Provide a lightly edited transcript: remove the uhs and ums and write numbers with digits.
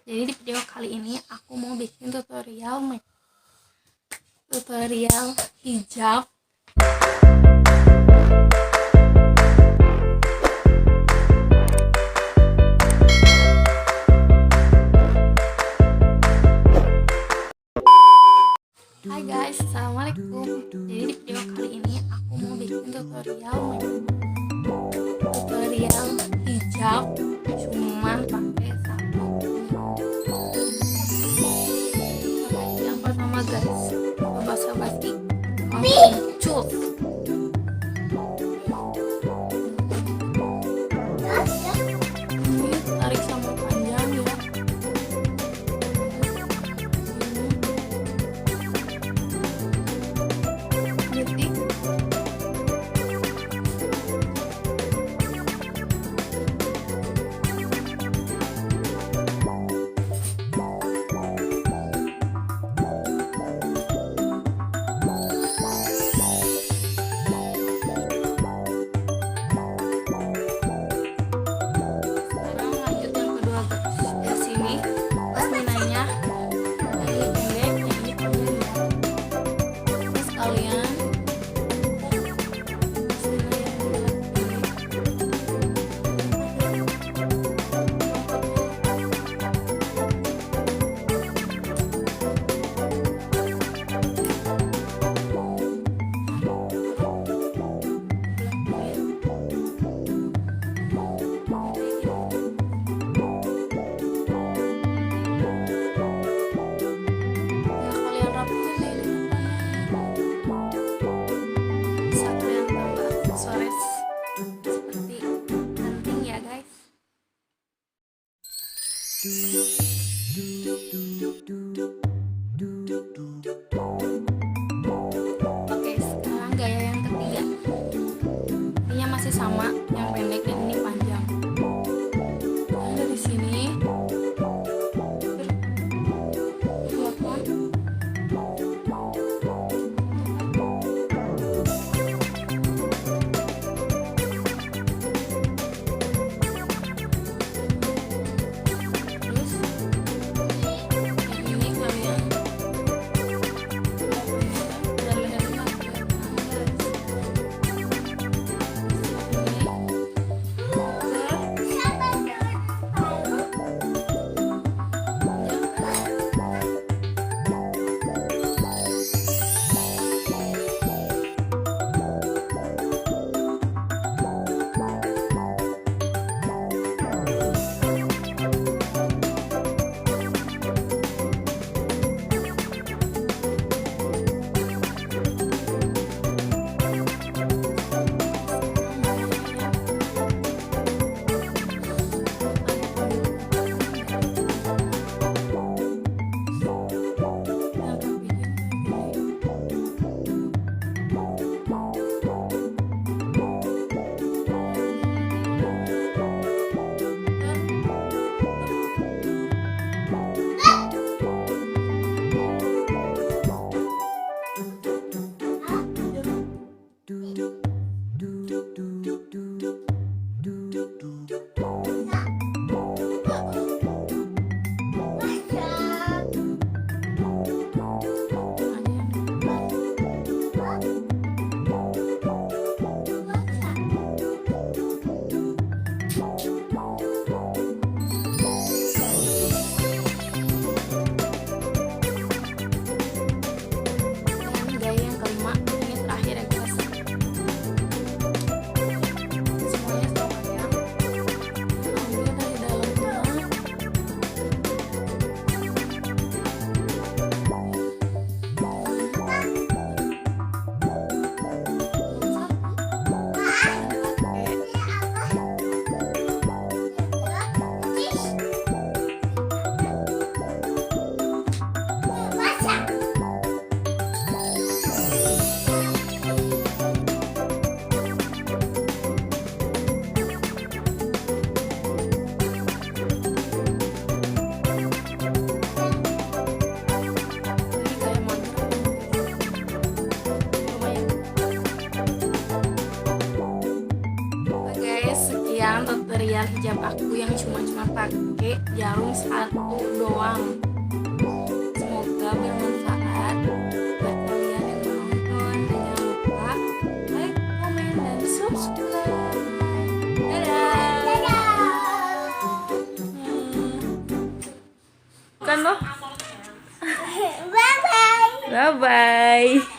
Jadi di video kali ini aku mau bikin tutorial hijab. Hai guys, assalamualaikum. Jadi di video kali ini aku mau bikin tutorial hijab, cuman pakai satu. Yang pertama guys, basa-basi Cusss. Ini tarik sama panjang ya. Detik. Pasminahnya yang ini pendek, yang ini panjang ya. Terus kalian pasminah yang seperti penting ya guys. Oke, sekarang gaya yang ketiga. Ininya masih sama, yang pendek dan ini panjang. Dari sini jarum satu doang. Semoga bermanfaat buat kalian yang menonton, dan jangan lupa like, komen, dan subscribe. Dadah. Kan loh. Bye bye.